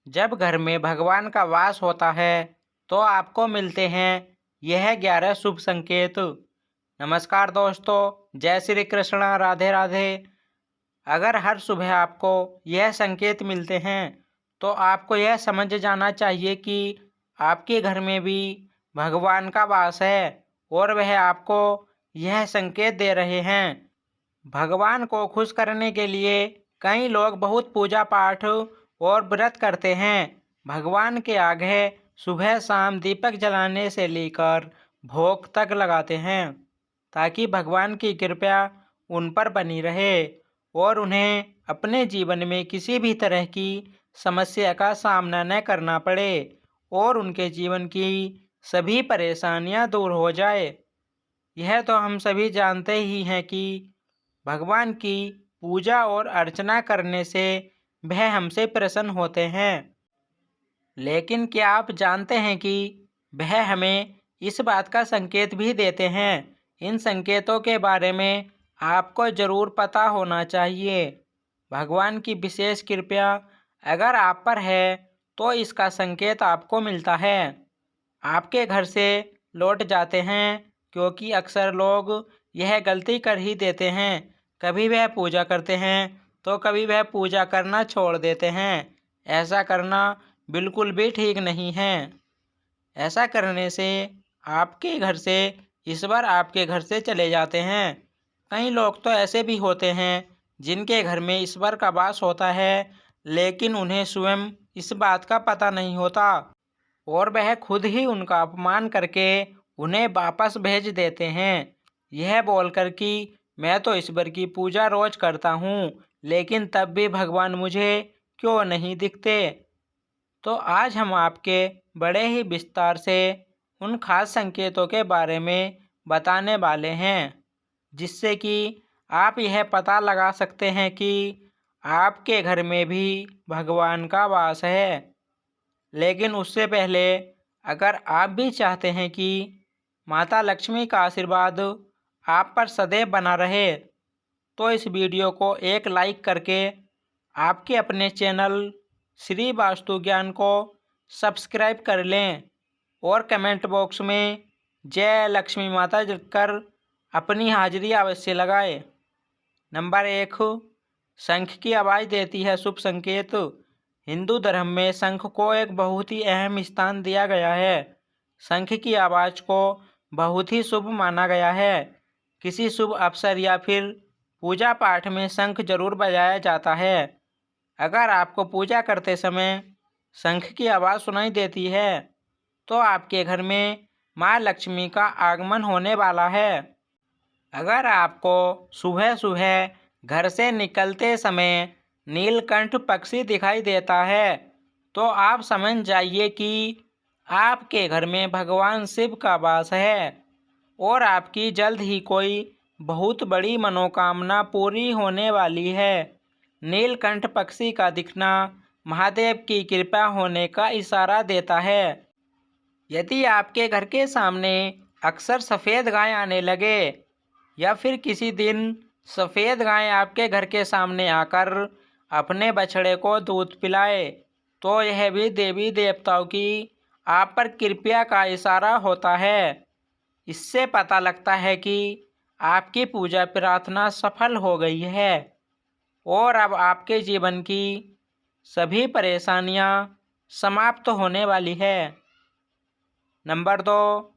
जब घर में भगवान का वास होता है तो आपको मिलते हैं यह 11 शुभ संकेत। नमस्कार दोस्तों, जय श्री कृष्ण, राधे राधे। अगर हर सुबह आपको यह संकेत मिलते हैं तो आपको यह समझ जाना चाहिए कि आपके घर में भी भगवान का वास है और वह आपको यह संकेत दे रहे हैं। भगवान को खुश करने के लिए कई लोग बहुत पूजा पाठ और व्रत करते हैं। भगवान के आगे सुबह शाम दीपक जलाने से लेकर भोग तक लगाते हैं ताकि भगवान की कृपा उन पर बनी रहे और उन्हें अपने जीवन में किसी भी तरह की समस्या का सामना न करना पड़े और उनके जीवन की सभी परेशानियां दूर हो जाए। यह तो हम सभी जानते ही हैं कि भगवान की पूजा और अर्चना करने से वह हमसे प्रसन्न होते हैं। लेकिन क्या आप जानते हैं कि वह हमें इस बात का संकेत भी देते हैं? इन संकेतों के बारे में आपको जरूर पता होना चाहिए। भगवान की विशेष कृपा अगर आप पर है तो इसका संकेत आपको मिलता है। आपके घर से लौट जाते हैं, क्योंकि अक्सर लोग यह गलती कर ही देते हैं। कभी वह पूजा करते हैं तो कभी वह पूजा करना छोड़ देते हैं। ऐसा करना बिल्कुल भी ठीक नहीं है। ऐसा करने से आपके घर से ईश्वर आपके घर से चले जाते हैं। कई लोग तो ऐसे भी होते हैं जिनके घर में ईश्वर का वास होता है, लेकिन उन्हें स्वयं इस बात का पता नहीं होता और वह खुद ही उनका अपमान करके उन्हें वापस भेज देते हैं, यह बोलकर कि मैं तो ईश्वर की पूजा रोज करता हूँ, लेकिन तब भी भगवान मुझे क्यों नहीं दिखते। तो आज हम आपके बड़े ही विस्तार से उन खास संकेतों के बारे में बताने वाले हैं, जिससे कि आप यह पता लगा सकते हैं कि आपके घर में भी भगवान का वास है। लेकिन उससे पहले अगर आप भी चाहते हैं कि माता लक्ष्मी का आशीर्वाद आप पर सदैव बना रहे तो इस वीडियो को एक लाइक करके आपके अपने चैनल श्री वास्तु ज्ञान को सब्सक्राइब कर लें और कमेंट बॉक्स में जय लक्ष्मी माता लिखकर अपनी हाजिरी अवश्य लगाएं। नंबर 1, शंख की आवाज़ देती है शुभ संकेत। हिंदू धर्म में शंख को एक बहुत ही अहम स्थान दिया गया है। शंख की आवाज़ को बहुत ही शुभ माना गया है। किसी शुभ अवसर या फिर पूजा पाठ में शंख जरूर बजाया जाता है। अगर आपको पूजा करते समय शंख की आवाज़ सुनाई देती है तो आपके घर में माँ लक्ष्मी का आगमन होने वाला है। अगर आपको सुबह सुबह घर से निकलते समय नीलकंठ पक्षी दिखाई देता है तो आप समझ जाइए कि आपके घर में भगवान शिव का वास है और आपकी जल्द ही कोई बहुत बड़ी मनोकामना पूरी होने वाली है। नीलकंठ पक्षी का दिखना महादेव की कृपा होने का इशारा देता है। यदि आपके घर के सामने अक्सर सफ़ेद गाय आने लगे या फिर किसी दिन सफ़ेद गाय आपके घर के सामने आकर अपने बछड़े को दूध पिलाए तो यह भी देवी देवताओं की आप पर कृपा का इशारा होता है। इससे पता लगता है कि आपकी पूजा प्रार्थना सफल हो गई है और अब आपके जीवन की सभी परेशानियां समाप्त होने वाली है। नंबर 2,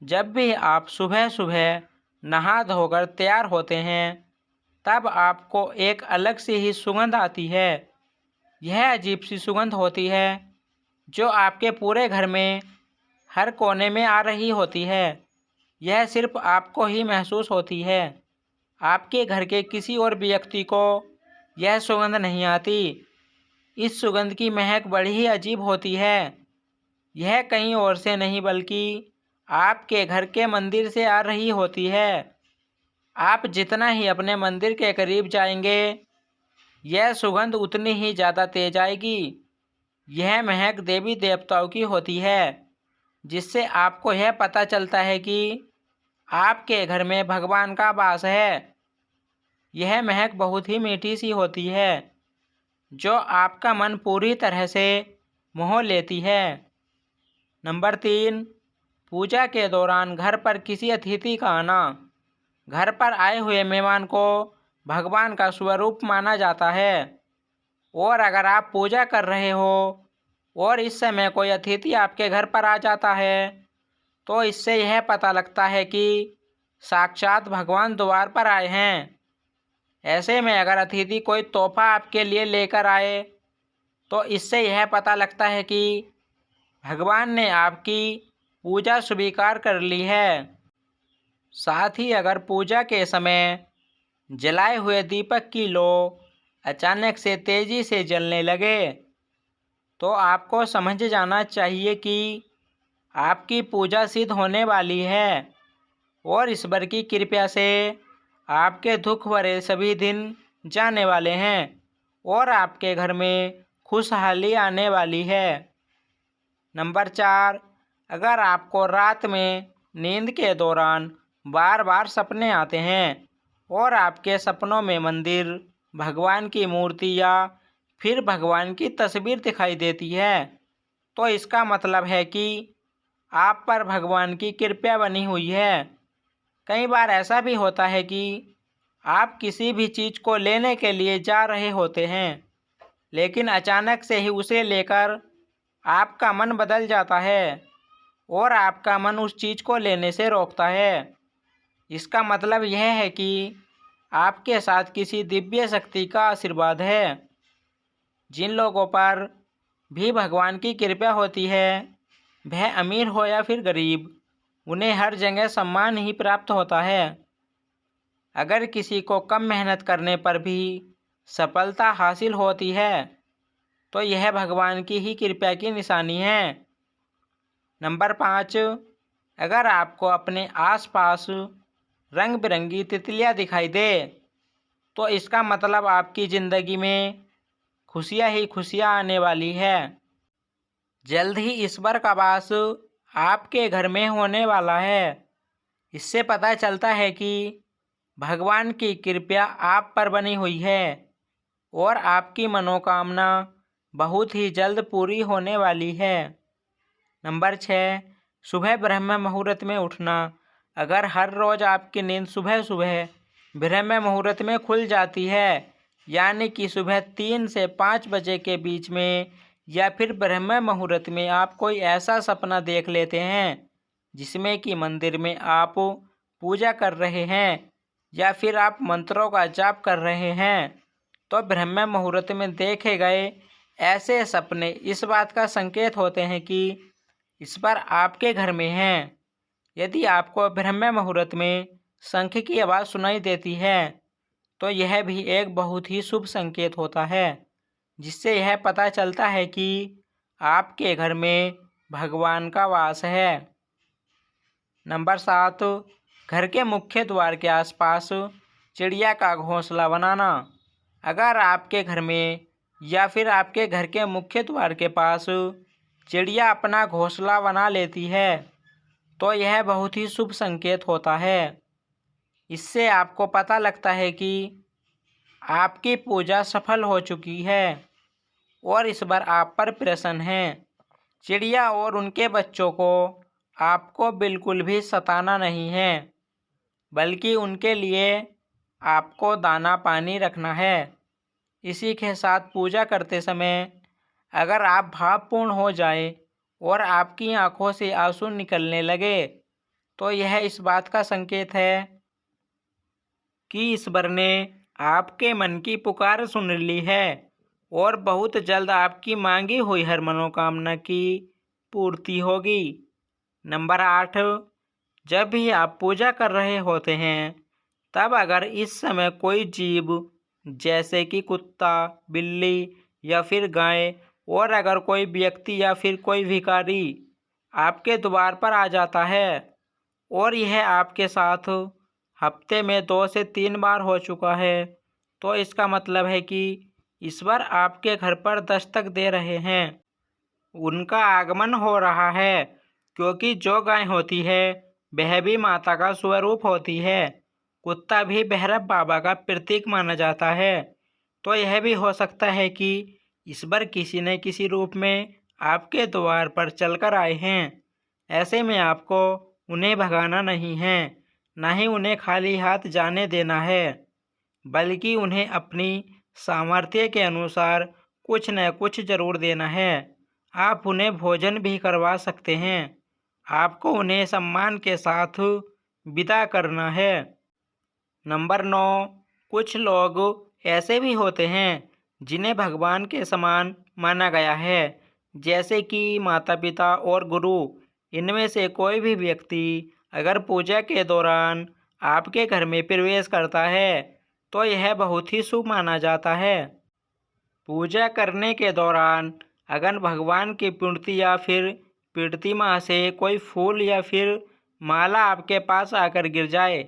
जब भी आप सुबह सुबह नहा धोकर तैयार होते हैं तब आपको एक अलग सी ही सुगंध आती है। यह अजीब सी सुगंध होती है जो आपके पूरे घर में हर कोने में आ रही होती है। यह सिर्फ आपको ही महसूस होती है, आपके घर के किसी और व्यक्ति को यह सुगंध नहीं आती। इस सुगंध की महक बड़ी ही अजीब होती है। यह कहीं और से नहीं बल्कि आपके घर के मंदिर से आ रही होती है। आप जितना ही अपने मंदिर के करीब जाएंगे यह सुगंध उतनी ही ज़्यादा तेज आएगी। यह महक देवी देवताओं की होती है, जिससे आपको यह पता चलता है कि आपके घर में भगवान का वास है। यह महक बहुत ही मीठी सी होती है जो आपका मन पूरी तरह से मोह लेती है। नंबर 3, पूजा के दौरान घर पर किसी अतिथि का आना। घर पर आए हुए मेहमान को भगवान का स्वरूप माना जाता है, और अगर आप पूजा कर रहे हो और इस समय कोई अतिथि आपके घर पर आ जाता है तो इससे यह पता लगता है कि साक्षात भगवान द्वार पर आए हैं। ऐसे में अगर अतिथि कोई तोहफा आपके लिए लेकर आए तो इससे यह पता लगता है कि भगवान ने आपकी पूजा स्वीकार कर ली है। साथ ही अगर पूजा के समय जलाए हुए दीपक की लौ अचानक से तेजी से जलने लगे तो आपको समझ जाना चाहिए कि आपकी पूजा सिद्ध होने वाली है और ईश्वर की कृपा से आपके दुख भरे सभी दिन जाने वाले हैं और आपके घर में खुशहाली आने वाली है। नंबर 4, अगर आपको रात में नींद के दौरान बार बार सपने आते हैं और आपके सपनों में मंदिर, भगवान की मूर्ति या फिर भगवान की तस्वीर दिखाई देती है तो इसका मतलब है कि आप पर भगवान की कृपा बनी हुई है। कई बार ऐसा भी होता है कि आप किसी भी चीज़ को लेने के लिए जा रहे होते हैं लेकिन अचानक से ही उसे लेकर आपका मन बदल जाता है और आपका मन उस चीज़ को लेने से रोकता है। इसका मतलब यह है कि आपके साथ किसी दिव्य शक्ति का आशीर्वाद है। जिन लोगों पर भी भगवान की कृपा होती है, वह अमीर हो या फिर गरीब, उन्हें हर जगह सम्मान ही प्राप्त होता है। अगर किसी को कम मेहनत करने पर भी सफलता हासिल होती है तो यह भगवान की ही कृपा की निशानी है। नंबर 5, अगर आपको अपने आसपास रंग बिरंगी तितलियां दिखाई दे तो इसका मतलब आपकी ज़िंदगी में खुशियां ही खुशियां आने वाली है। जल्द ही ईश्वर का वास आपके घर में होने वाला है। इससे पता चलता है कि भगवान की कृपा आप पर बनी हुई है और आपकी मनोकामना बहुत ही जल्द पूरी होने वाली है। नंबर 6, सुबह ब्रह्म मुहूर्त में उठना। अगर हर रोज़ आपकी नींद सुबह सुबह ब्रह्म मुहूर्त में खुल जाती है, यानी कि सुबह 3 से 5 बजे के बीच में, या फिर ब्रह्म मुहूर्त में आप कोई ऐसा सपना देख लेते हैं जिसमें कि मंदिर में आप पूजा कर रहे हैं या फिर आप मंत्रों का जाप कर रहे हैं, तो ब्रह्म मुहूर्त में देखे गए ऐसे सपने इस बात का संकेत होते हैं कि ईश्वर आपके घर में हैं। यदि आपको ब्रह्म मुहूर्त में शंख की आवाज़ सुनाई देती है तो यह भी एक बहुत ही शुभ संकेत होता है, जिससे यह पता चलता है कि आपके घर में भगवान का वास है। नंबर 7, घर के मुख्य द्वार के आसपास चिड़िया का घोंसला बनाना। अगर आपके घर में या फिर आपके घर के मुख्य द्वार के पास चिड़िया अपना घोंसला बना लेती है तो यह बहुत ही शुभ संकेत होता है। इससे आपको पता लगता है कि आपकी पूजा सफल हो चुकी है और ईश्वर आप पर प्रसन्न है। चिड़िया और उनके बच्चों को आपको बिल्कुल भी सताना नहीं है, बल्कि उनके लिए आपको दाना पानी रखना है। इसी के साथ पूजा करते समय अगर आप भावपूर्ण हो जाए और आपकी आंखों से आंसू निकलने लगे तो यह इस बात का संकेत है कि ईश्वर ने आपके मन की पुकार सुन ली है और बहुत जल्द आपकी मांगी हुई हर मनोकामना की पूर्ति होगी। नंबर 8, जब भी आप पूजा कर रहे होते हैं तब अगर इस समय कोई जीव जैसे कि कुत्ता, बिल्ली या फिर गाय, और अगर कोई व्यक्ति या फिर कोई भिखारी आपके द्वार पर आ जाता है और यह आपके साथ हफ्ते में 2 से 3 बार हो चुका है तो इसका मतलब है कि ईश्वर आपके घर पर दस्तक दे रहे हैं, उनका आगमन हो रहा है। क्योंकि जो गाय होती है वह भी माता का स्वरूप होती है, कुत्ता भी भैरव बाबा का प्रतीक माना जाता है, तो यह भी हो सकता है कि ईश्वर किसी न किसी रूप में आपके द्वार पर चलकर आए हैं। ऐसे में आपको उन्हें भगाना नहीं है, न ही उन्हें खाली हाथ जाने देना है, बल्कि उन्हें अपनी सामर्थ्य के अनुसार कुछ न कुछ ज़रूर देना है। आप उन्हें भोजन भी करवा सकते हैं। आपको उन्हें सम्मान के साथ विदा करना है। नंबर 9, कुछ लोग ऐसे भी होते हैं जिन्हें भगवान के समान माना गया है, जैसे कि माता पिता और गुरु। इनमें से कोई भी व्यक्ति अगर पूजा के दौरान आपके घर में प्रवेश करता है तो यह बहुत ही शुभ माना जाता है। पूजा करने के दौरान अगर भगवान की मूर्ति या फिर प्रतिमा से कोई फूल या फिर माला आपके पास आकर गिर जाए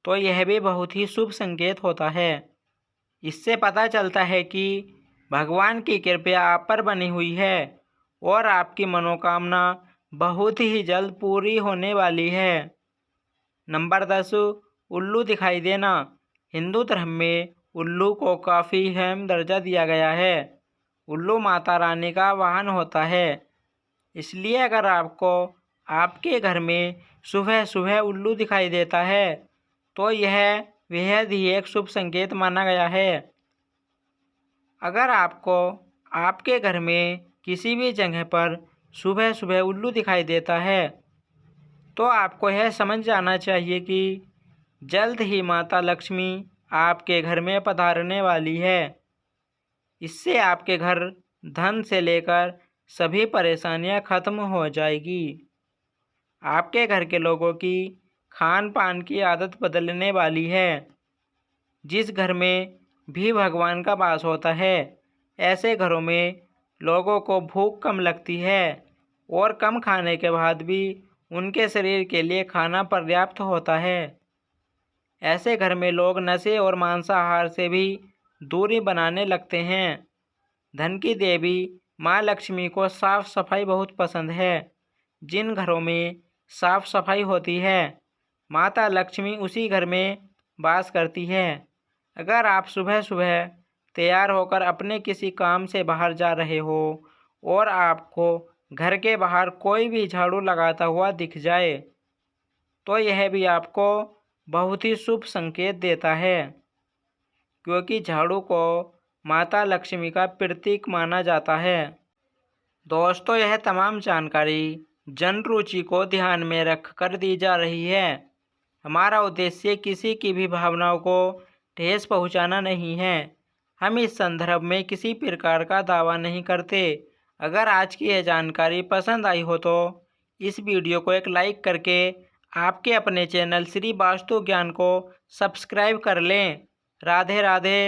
तो यह भी बहुत ही शुभ संकेत होता है। इससे पता चलता है कि भगवान की कृपा आप पर बनी हुई है और आपकी मनोकामना बहुत ही जल्द पूरी होने वाली है। नंबर 10, उल्लू दिखाई देना। हिंदू धर्म में उल्लू को काफ़ी अहम दर्जा दिया गया है। उल्लू माता रानी का वाहन होता है, इसलिए अगर आपको आपके घर में सुबह सुबह उल्लू दिखाई देता है तो यह बेहद ही एक शुभ संकेत माना गया है। अगर आपको आपके घर में किसी भी जगह पर सुबह सुबह उल्लू दिखाई देता है तो आपको यह समझ जाना चाहिए कि जल्द ही माता लक्ष्मी आपके घर में पधारने वाली है। इससे आपके घर धन से लेकर सभी परेशानियां खत्म हो जाएगी। आपके घर के लोगों की खान पान की आदत बदलने वाली है। जिस घर में भी भगवान का वास होता है, ऐसे घरों में लोगों को भूख कम लगती है और कम खाने के बाद भी उनके शरीर के लिए खाना पर्याप्त होता है। ऐसे घर में लोग नशे और मांसाहार से भी दूरी बनाने लगते हैं। धन की देवी माँ लक्ष्मी को साफ सफाई बहुत पसंद है। जिन घरों में साफ सफाई होती है, माता लक्ष्मी उसी घर में वास करती है। अगर आप सुबह सुबह तैयार होकर अपने किसी काम से बाहर जा रहे हो और आपको घर के बाहर कोई भी झाड़ू लगाता हुआ दिख जाए तो यह भी आपको बहुत ही शुभ संकेत देता है, क्योंकि झाड़ू को माता लक्ष्मी का प्रतीक माना जाता है। दोस्तों, यह तमाम जानकारी जन रुचि को ध्यान में रख कर दी जा रही है। हमारा उद्देश्य किसी की भी भावनाओं को ठेस पहुंचाना नहीं है। हम इस संदर्भ में किसी प्रकार का दावा नहीं करते। अगर आज की यह जानकारी पसंद आई हो तो इस वीडियो को एक लाइक करके आपके अपने चैनल श्री वास्तु ज्ञान को सब्सक्राइब कर लें। राधे राधे।